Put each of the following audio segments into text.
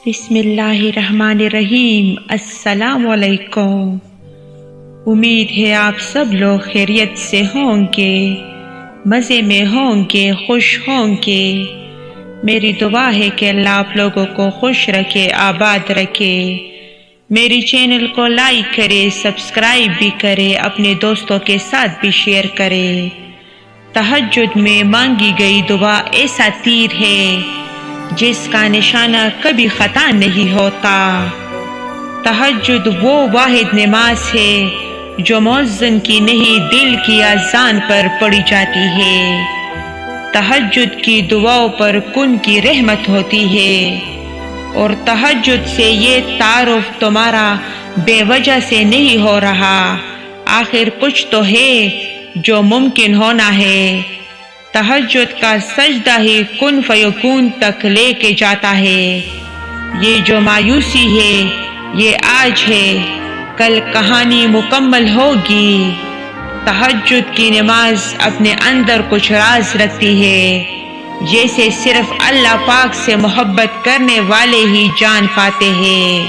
بسم اللہ الرحمن الرحیم۔ السلام علیکم۔ امید ہے آپ سب لوگ خیریت سے ہوں گے، مزے میں ہوں گے، خوش ہوں گے۔ میری دعا ہے کہ اللہ آپ لوگوں کو خوش رکھے، آباد رکھے۔ میری چینل کو لائک کرے، سبسکرائب بھی کرے، اپنے دوستوں کے ساتھ بھی شیئر کرے۔ تہجد میں مانگی گئی دعا ایسا تیر ہے جس کا نشانہ کبھی خطا نہیں ہوتا۔ تہجد وہ واحد نماز ہے جو مؤذن کی نہیں دل کی اذان پر پڑھی جاتی ہے۔ تہجد کی دعاؤں پر کن کی رحمت ہوتی ہے، اور تہجد سے یہ تعارف تمہارا بے وجہ سے نہیں ہو رہا۔ آخر کچھ تو ہے جو ممکن ہونا ہے۔ تہجد کا سجدہ ہی کن فیکون تک لے کے جاتا ہے۔ یہ جو مایوسی ہے یہ آج ہے، کل کہانی مکمل ہوگی۔ تہجد کی نماز اپنے اندر کچھ راز رکھتی ہے جیسے صرف اللہ پاک سے محبت کرنے والے ہی جان پاتے ہیں،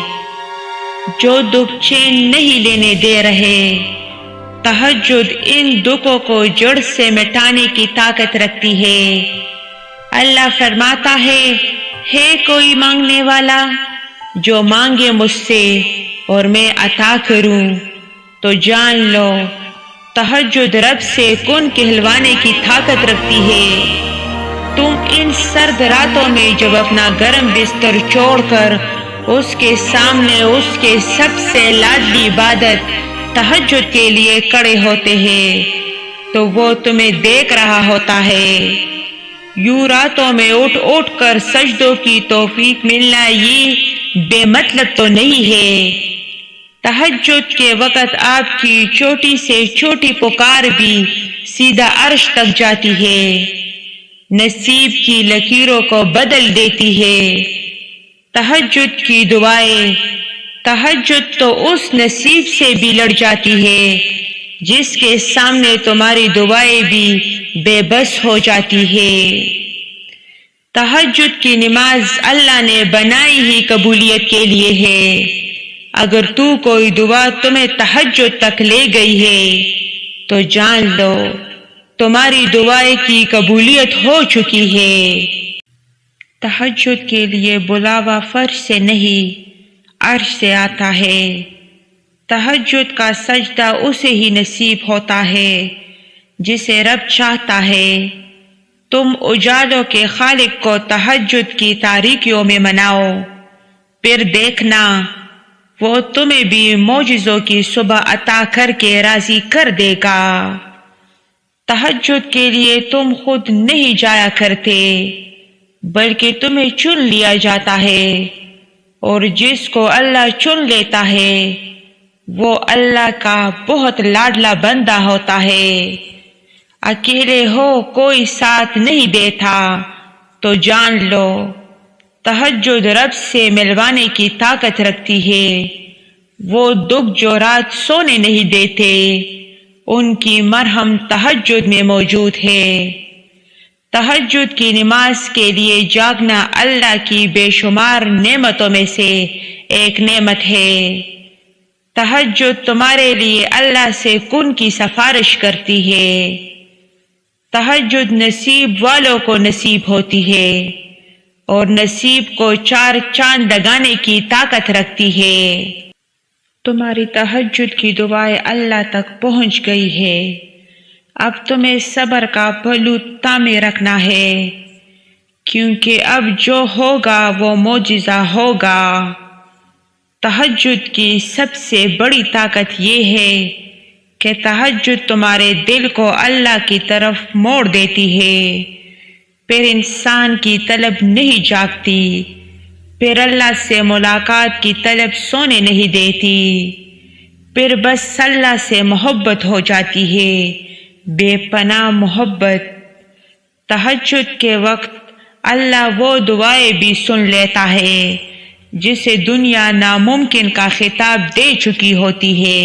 جو دکھ چین نہیں لینے دے رہے۔ تہجد ان دکھوں کو جڑ سے مٹانے کی طاقت رکھتی ہے۔ اللہ فرماتا ہے کوئی مانگنے والا جو مانگے مجھ سے اور میں عطا کروں؟ تو جان لو تہجد رب سے کن کہلوانے کی طاقت رکھتی ہے۔ تم ان سرد راتوں میں جب اپنا گرم بستر چھوڑ کر اس کے سامنے اس کے سب سے لاڈلی عبادت تہجد کے لیے کھڑے ہوتے ہیں تو وہ تمہیں دیکھ رہا ہوتا ہے۔ یوں راتوں میں اٹھ اٹھ کر سجدوں کی توفیق ملنا یہ بے مطلب تو نہیں ہے۔ تہجد کے وقت آپ کی چھوٹی سے چھوٹی پکار بھی سیدھا عرش تک جاتی ہے، نصیب کی لکیروں کو بدل دیتی ہے۔ تہجد کی دعائیں، تہجد تو اس نصیب سے بھی لڑ جاتی ہے جس کے سامنے تمہاری دعائیں بھی بے بس ہو جاتی ہے۔ تہجد کی نماز اللہ نے بنائی ہی قبولیت کے لیے ہے۔ اگر تو کوئی دعا تمہیں تہجد تک لے گئی ہے تو جان لو تمہاری دعائیں کی قبولیت ہو چکی ہے۔ تہجد کے لیے بلاوا فرش سے نہیں عرش سے آتا ہے۔ تہجد کا سجدہ اسے ہی نصیب ہوتا ہے جسے رب چاہتا ہے۔ تم اجالوں کے خالق کو تہجد کی تاریکیوں میں مناؤ، پھر دیکھنا وہ تمہیں بھی معجزوں کی صبح عطا کر کے راضی کر دے گا۔ تہجد کے لیے تم خود نہیں جایا کرتے بلکہ تمہیں چن لیا جاتا ہے، اور جس کو اللہ چن لیتا ہے وہ اللہ کا بہت لاڈلا بندہ ہوتا ہے۔ اکیلے ہو کوئی ساتھ نہیں دیتا تو جان لو تہجد رب سے ملوانے کی طاقت رکھتی ہے۔ وہ دکھ جو رات سونے نہیں دیتے ان کی مرہم تہجد میں موجود ہے۔ تہجد کی نماز کے لیے جاگنا اللہ کی بے شمار نعمتوں میں سے ایک نعمت ہے۔ تہجد تمہارے لیے اللہ سے کن کی سفارش کرتی ہے۔ تہجد نصیب والوں کو نصیب ہوتی ہے اور نصیب کو چار چاند لگانے کی طاقت رکھتی ہے۔ تمہاری تہجد کی دعائیں اللہ تک پہنچ گئی ہے۔ اب تمہیں صبر کا پہلو تامے رکھنا ہے، کیونکہ اب جو ہوگا وہ معجزہ ہوگا۔ تہجد کی سب سے بڑی طاقت یہ ہے کہ تہجد تمہارے دل کو اللہ کی طرف موڑ دیتی ہے۔ پھر انسان کی طلب نہیں جاگتی، پھر اللہ سے ملاقات کی طلب سونے نہیں دیتی، پھر بس اللہ سے محبت ہو جاتی ہے، بے پناہ محبت۔ تہجد کے وقت اللہ وہ دعائیں بھی سن لیتا ہے جسے دنیا ناممکن کا خطاب دے چکی ہوتی ہے۔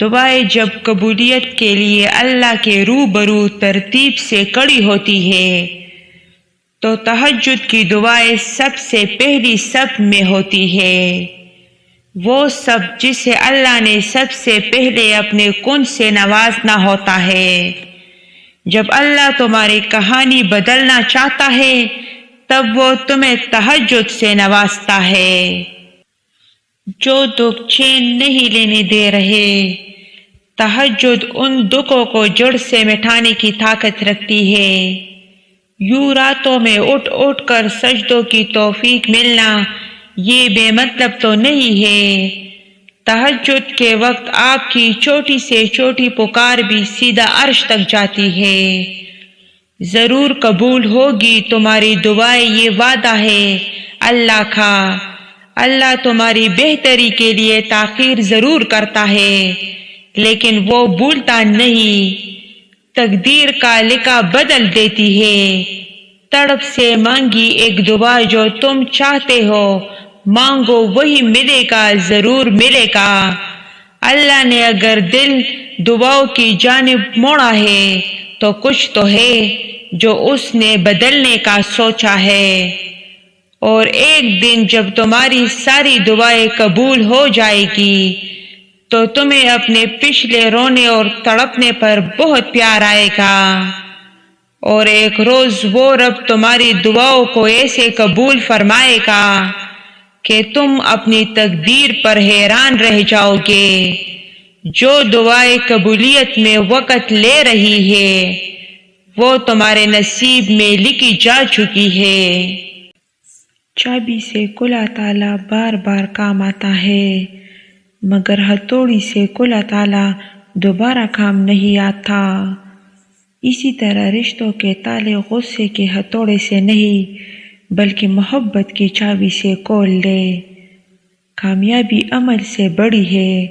دعائیں جب قبولیت کے لیے اللہ کے روبرو ترتیب سے کڑی ہوتی ہے تو تہجد کی دعائیں سب سے پہلی صف میں ہوتی ہے، وہ سب جسے اللہ نے سب سے پہلے اپنے کن سے نوازنا ہوتا ہے۔ جب اللہ تمہاری کہانی بدلنا چاہتا ہے تب وہ تمہیں تہجد سے نوازتا ہے، جو دکھ چین نہیں لینے دے رہے۔ تہجد ان دکھوں کو جڑ سے مٹانے کی طاقت رکھتی ہے۔ یوں راتوں میں اٹھ اٹھ کر سجدوں کی توفیق ملنا یہ بے مطلب تو نہیں ہے۔ تہجد کے وقت آپ کی چھوٹی سے چھوٹی پکار بھی سیدھا عرش تک جاتی ہے، ضرور قبول ہوگی تمہاری دعائیں، یہ وعدہ ہے اللہ کا۔ اللہ تمہاری بہتری کے لیے تاخیر ضرور کرتا ہے لیکن وہ بھولتا نہیں، تقدیر کا لکھا بدل دیتی ہے۔ تڑپ سے مانگی ایک دعا جو تم چاہتے ہو، مانگو وہی ملے گا، ضرور ملے گا۔ اللہ نے اگر دل دعاؤں کی جانب موڑا ہے تو کچھ تو ہے جو اس نے بدلنے کا سوچا ہے، اور ایک دن جب تمہاری ساری دعائیں قبول ہو جائے گی تو تمہیں اپنے پچھلے رونے اور تڑپنے پر بہت پیار آئے گا، اور ایک روز وہ رب تمہاری دعاؤں کو ایسے قبول فرمائے گا کہ تم اپنی تقدیر پر حیران رہ جاؤ گے۔ جو دعائیں قبولیت میں وقت لے رہی ہے وہ تمہارے نصیب میں لکھی جا چکی ہے۔ چابی سے کلا تالا بار بار کام آتا ہے، مگر ہتھوڑی سے کلا تالا دوبارہ کام نہیں آتا۔ اسی طرح رشتوں کے تالے غصے کے ہتھوڑے سے نہیں بلکہ محبت کی چابی سے کھول لے۔ کامیابی عمل سے بڑی ہے۔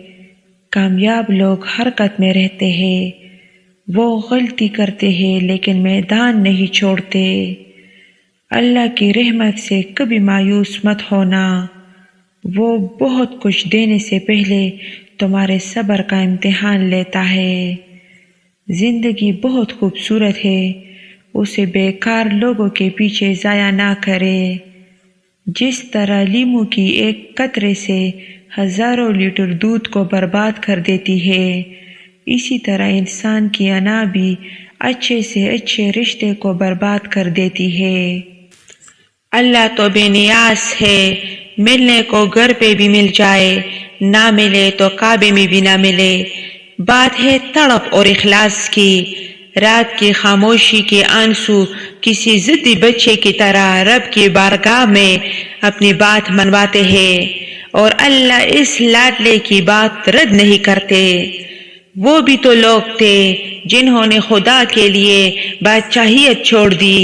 کامیاب لوگ حرکت میں رہتے ہیں، وہ غلطی کرتے ہیں لیکن میدان نہیں چھوڑتے۔ اللہ کی رحمت سے کبھی مایوس مت ہونا، وہ بہت کچھ دینے سے پہلے تمہارے صبر کا امتحان لیتا ہے۔ زندگی بہت خوبصورت ہے، اسے بیکار لوگوں کے پیچھے ضائع نہ کرے۔ جس طرح لیمو کی ایک قطرے سے ہزاروں لیٹر دودھ کو برباد کر دیتی ہے، اسی طرح انسان کی انا بھی اچھے سے اچھے رشتے کو برباد کر دیتی ہے۔ اللہ تو بے نیاز ہے، ملنے کو گھر پہ بھی مل جائے، نہ ملے تو کعبے میں بھی نہ ملے۔ بات ہے تڑپ اور اخلاص کی۔ رات کی خاموشی کے آنسو کسی ضدی بچے کی طرح رب کی بارگاہ میں اپنی بات منواتے ہیں، اور اللہ اس لاڈلے کی بات رد نہیں کرتے۔ وہ بھی تو لوگ تھے جنہوں نے خدا کے لیے بادشاہیت چھوڑ دی،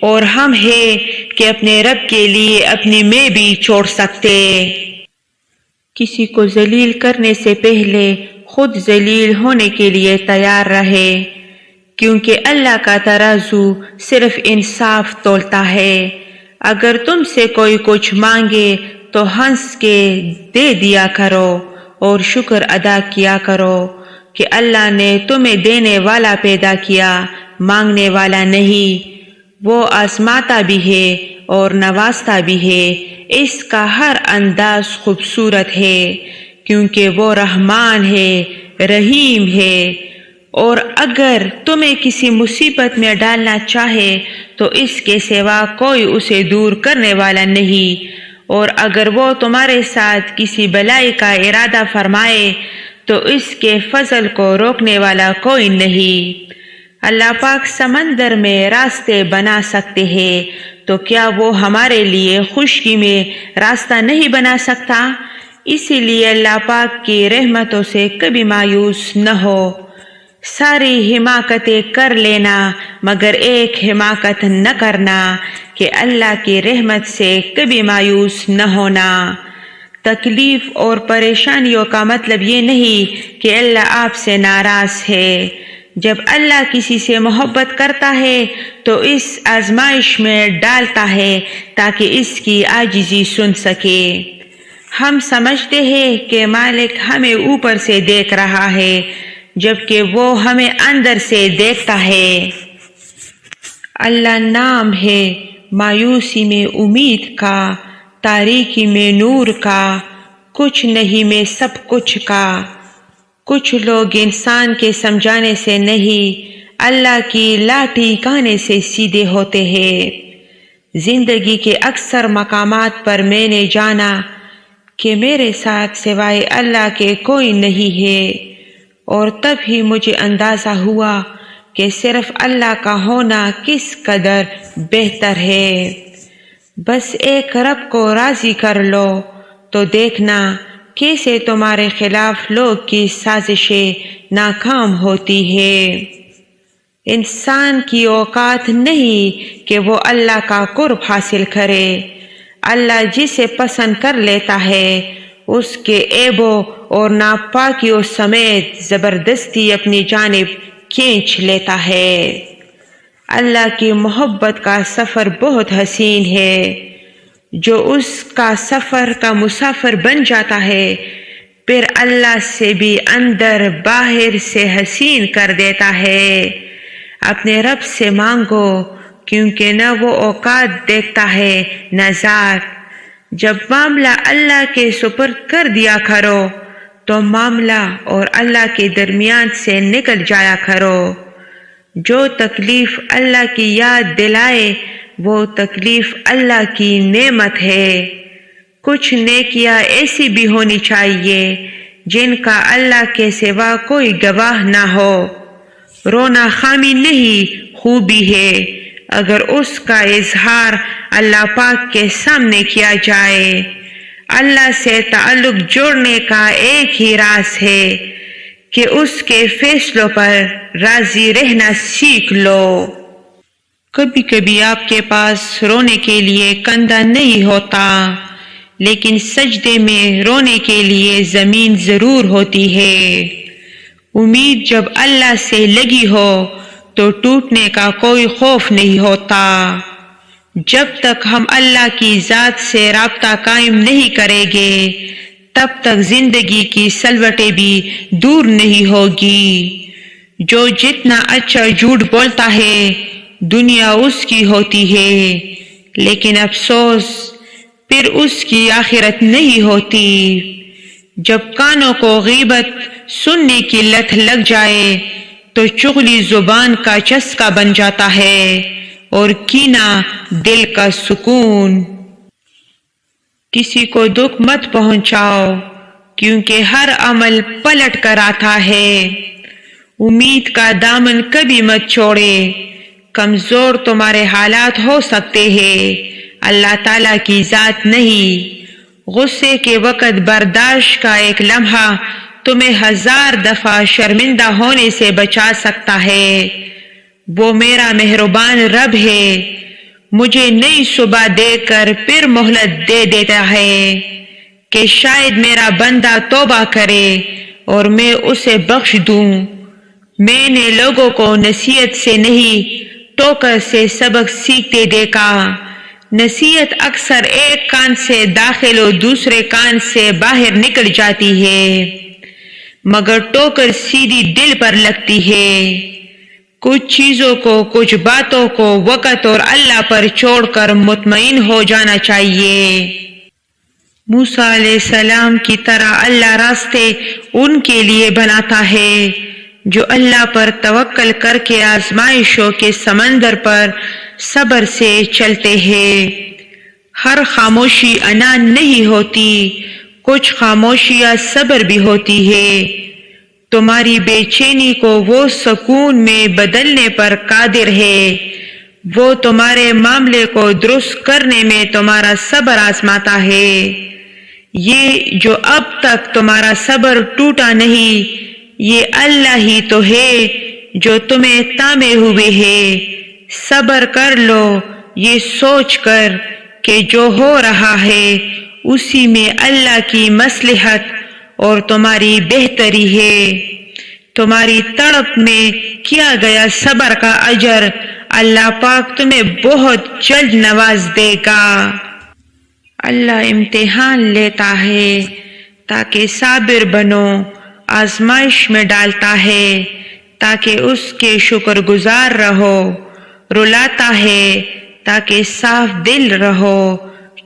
اور ہم ہیں کہ اپنے رب کے لیے اپنی میں بھی چھوڑ سکتے۔ کسی کو ذلیل کرنے سے پہلے خود ذلیل ہونے کے لیے تیار رہے، کیونکہ اللہ کا ترازو صرف انصاف تولتا ہے۔ اگر تم سے کوئی کچھ مانگے تو ہنس کے دے دیا کرو اور شکر ادا کیا کرو کہ اللہ نے تمہیں دینے والا پیدا کیا، مانگنے والا نہیں۔ وہ آزماتا بھی ہے اور نوازتا بھی ہے، اس کا ہر انداز خوبصورت ہے، کیونکہ وہ رحمان ہے، رحیم ہے۔ اور اگر تمہیں کسی مصیبت میں ڈالنا چاہے تو اس کے سوا کوئی اسے دور کرنے والا نہیں، اور اگر وہ تمہارے ساتھ کسی بلائی کا ارادہ فرمائے تو اس کے فضل کو روکنے والا کوئی نہیں۔ اللہ پاک سمندر میں راستے بنا سکتے ہیں تو کیا وہ ہمارے لیے خشکی میں راستہ نہیں بنا سکتا؟ اسی لیے اللہ پاک کی رحمتوں سے کبھی مایوس نہ ہو۔ ساری حماقتیں کر لینا مگر ایک حماقت نہ کرنا کہ اللہ کی رحمت سے کبھی مایوس نہ ہونا۔ تکلیف اور پریشانیوں کا مطلب یہ نہیں کہ اللہ آپ سے ناراض ہے۔ جب اللہ کسی سے محبت کرتا ہے تو اس آزمائش میں ڈالتا ہے تاکہ اس کی عاجزی سن سکے۔ ہم سمجھتے ہیں کہ مالک ہمیں اوپر سے دیکھ رہا ہے جبکہ وہ ہمیں اندر سے دیکھتا ہے۔ اللہ نام ہے، مایوسی میں امید کا، تاریکی میں نور کا، کچھ نہیں میں سب کچھ کا۔ کچھ لوگ انسان کے سمجھانے سے نہیں، اللہ کی لاٹھی کھانے سے سیدھے ہوتے ہیں۔ زندگی کے اکثر مقامات پر میں نے جانا کہ میرے ساتھ سوائے اللہ کے کوئی نہیں ہے، اور تب ہی مجھے اندازہ ہوا کہ صرف اللہ کا ہونا کس قدر بہتر ہے۔ بس ایک رب کو راضی کر لو تو دیکھنا کیسے تمہارے خلاف لوگ کی سازشیں ناکام ہوتی ہے۔ انسان کی اوقات نہیں کہ وہ اللہ کا قرب حاصل کرے۔ اللہ جسے پسند کر لیتا ہے اس کے عیبوں اور ناپاکیوں سمیت زبردستی اپنی جانب کھینچ لیتا ہے۔ اللہ کی محبت کا سفر بہت حسین ہے۔ جو اس کا سفر کا مسافر بن جاتا ہے پھر اللہ سے بھی اندر باہر سے حسین کر دیتا ہے۔ اپنے رب سے مانگو کیونکہ نہ وہ اوقات دیکھتا ہے نہ ذات۔ جب معاملہ اللہ کے سپرد کر دیا کرو تو معاملہ اور اللہ کے درمیان سے نکل جایا کرو۔ جو تکلیف اللہ کی یاد دلائے وہ تکلیف اللہ کی نعمت ہے۔ کچھ نیکیاں ایسی بھی ہونی چاہیے جن کا اللہ کے سوا کوئی گواہ نہ ہو۔ رونا خامی نہیں، خوبی ہے اگر اس کا اظہار اللہ پاک کے سامنے کیا جائے۔ اللہ سے تعلق جوڑنے کا ایک ہی راز ہے کہ اس کے فیصلوں پر راضی رہنا سیکھ لو۔ کبھی کبھی آپ کے پاس رونے کے لیے کندھا نہیں ہوتا، لیکن سجدے میں رونے کے لیے زمین ضرور ہوتی ہے۔ امید جب اللہ سے لگی ہو تو ٹوٹنے کا کوئی خوف نہیں ہوتا۔ جب تک ہم اللہ کی ذات سے رابطہ قائم نہیں کریں گے تب تک زندگی کی سلوٹیں بھی دور نہیں ہوگی۔ جو جتنا اچھا جھوٹ بولتا ہے دنیا اس کی ہوتی ہے، لیکن افسوس پھر اس کی آخرت نہیں ہوتی۔ جب کانوں کو غیبت سننے کی لت لگ جائے تو چغلی زبان کا چسکا بن جاتا ہے اور کینہ دل کا سکون۔ کسی کو دکھ مت پہنچاؤ کیونکہ ہر عمل پلٹ کر آتا ہے۔ امید کا دامن کبھی مت چھوڑے، کمزور تمہارے حالات ہو سکتے ہیں، اللہ تعالیٰ کی ذات نہیں۔ غصے کے وقت برداشت کا ایک لمحہ تمہیں 1000 دفعہ شرمندہ ہونے سے بچا سکتا ہے۔ وہ میرا مہربان رب ہے، مجھے نئی صبح دے کر پھر مہلت دے دیتا ہے کہ شاید میرا بندہ توبہ کرے اور میں اسے بخش دوں۔ میں نے لوگوں کو نصیحت سے نہیں ٹوکر سے سبق سیکھتے دیکھا۔ نصیحت اکثر ایک کان سے داخل اور دوسرے کان سے باہر نکل جاتی ہے، مگر ٹوکر سیدھی دل پر لگتی ہے۔ کچھ چیزوں کو، کچھ باتوں کو وقت اور اللہ پر چھوڑ کر مطمئن ہو جانا چاہیے۔ موسیٰ علیہ السلام کی طرح اللہ راستے ان کے لیے بناتا ہے جو اللہ پر توکل کر کے آزمائشوں کے سمندر پر صبر سے چلتے ہیں۔ ہر خاموشی عنان نہیں ہوتی، کچھ خاموشیاں صبر بھی ہوتی ہے۔ تمہاری بے چینی کو وہ سکون میں بدلنے پر قادر ہے۔ وہ تمہارے معاملے کو درست کرنے میں تمہارا صبر آزماتا ہے۔ یہ جو اب تک تمہارا صبر ٹوٹا نہیں، یہ اللہ ہی تو ہے جو تمہیں تھامے ہوئے ہے۔ صبر کر لو یہ سوچ کر کہ جو ہو رہا ہے اسی میں اللہ کی مصلحت اور تمہاری بہتری ہے۔ تمہاری تڑپ میں کیا گیا صبر کا اجر اللہ پاک تمہیں بہت جلد نواز دے گا۔ اللہ امتحان لیتا ہے تاکہ صابر بنو، آزمائش میں ڈالتا ہے تاکہ اس کے شکر گزار رہو، رلاتا ہے تاکہ صاف دل رہو،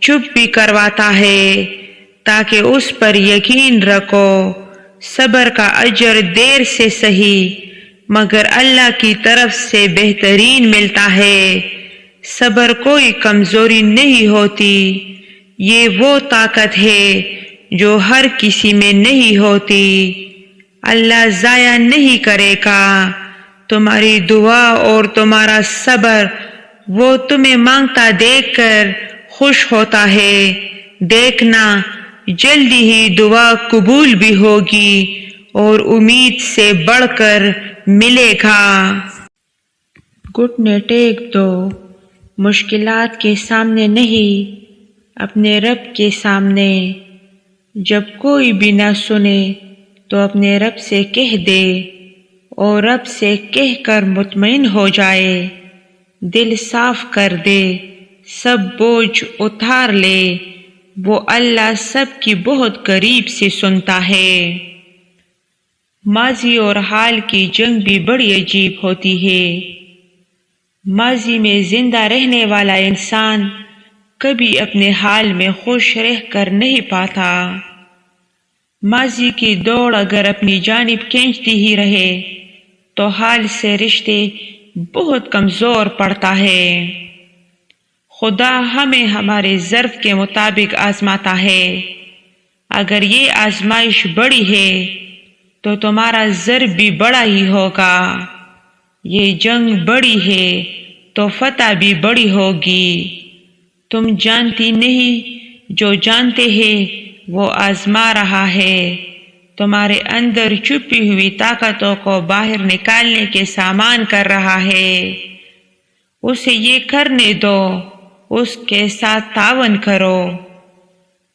چپ بھی کرواتا ہے تاکہ اس پر یقین رکھو۔ صبر کا اجر دیر سے صحیح مگر اللہ کی طرف سے بہترین ملتا ہے۔ صبر کوئی کمزوری نہیں ہوتی، یہ وہ طاقت ہے جو ہر کسی میں نہیں ہوتی۔ اللہ ضائع نہیں کرے گا تمہاری دعا اور تمہارا صبر، وہ تمہیں مانگتا دیکھ کر خوش ہوتا ہے۔ دیکھنا جلدی ہی دعا قبول بھی ہوگی اور امید سے بڑھ کر ملے گا۔ گھٹنے ٹیک دو، مشکلات کے سامنے نہیں، اپنے رب کے سامنے۔ جب کوئی بھی نہ سنے تو اپنے رب سے کہہ دے اور رب سے کہہ کر مطمئن ہو جائے۔ دل صاف کر دے، سب بوجھ اتار لے، وہ اللہ سب کی بہت قریب سے سنتا ہے۔ ماضی اور حال کی جنگ بھی بڑی عجیب ہوتی ہے۔ ماضی میں زندہ رہنے والا انسان کبھی اپنے حال میں خوش رہ کر نہیں پاتا۔ ماضی کی دوڑ اگر اپنی جانب کھینچتی ہی رہے تو حال سے رشتے بہت کمزور پڑتا ہے۔ خدا ہمیں ہمارے ظرف کے مطابق آزماتا ہے۔ اگر یہ آزمائش بڑی ہے تو تمہارا ظرف بھی بڑا ہی ہوگا۔ یہ جنگ بڑی ہے تو فتح بھی بڑی ہوگی۔ تم جانتی نہیں، جو جانتے ہیں وہ آزما رہا ہے۔ تمہارے اندر چھپی ہوئی طاقتوں کو باہر نکالنے کے سامان کر رہا ہے۔ اسے یہ کرنے دو، اس کے ساتھ تعاون کرو۔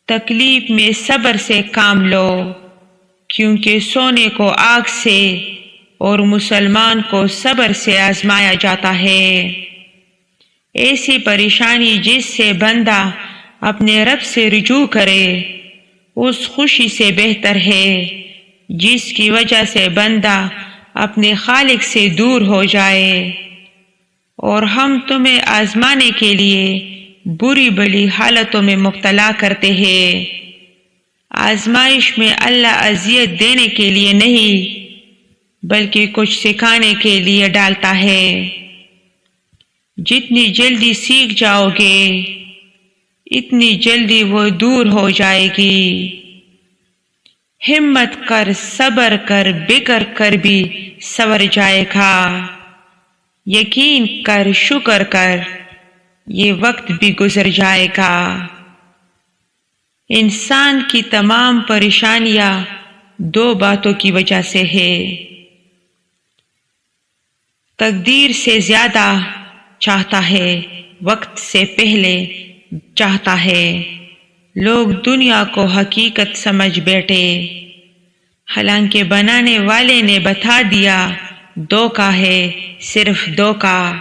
تکلیف میں صبر سے کام لو، کیونکہ سونے کو آگ سے اور مسلمان کو صبر سے آزمایا جاتا ہے۔ ایسی پریشانی جس سے بندہ اپنے رب سے رجوع کرے اس خوشی سے بہتر ہے جس کی وجہ سے بندہ اپنے خالق سے دور ہو جائے۔ اور ہم تمہیں آزمانے کے لیے بری بلی حالتوں میں مبتلا کرتے ہیں۔ آزمائش میں اللہ اذیت دینے کے لیے نہیں بلکہ کچھ سکھانے کے لیے ڈالتا ہے۔ جتنی جلدی سیکھ جاؤ گے اتنی جلدی وہ دور ہو جائے گی۔ ہمت کر، صبر کر، بگڑ کر بھی سنور جائے گا۔ یقین کر، شکر کر، یہ وقت بھی گزر جائے گا۔ انسان کی تمام پریشانیاں دو باتوں کی وجہ سے ہے۔ تقدیر سے زیادہ چاہتا ہے، وقت سے پہلے چاہتا ہے۔ لوگ دنیا کو حقیقت سمجھ بیٹھے، حالانکہ بنانے والے نے بتا دیا دھوکہ ہے، صرف دھوکہ۔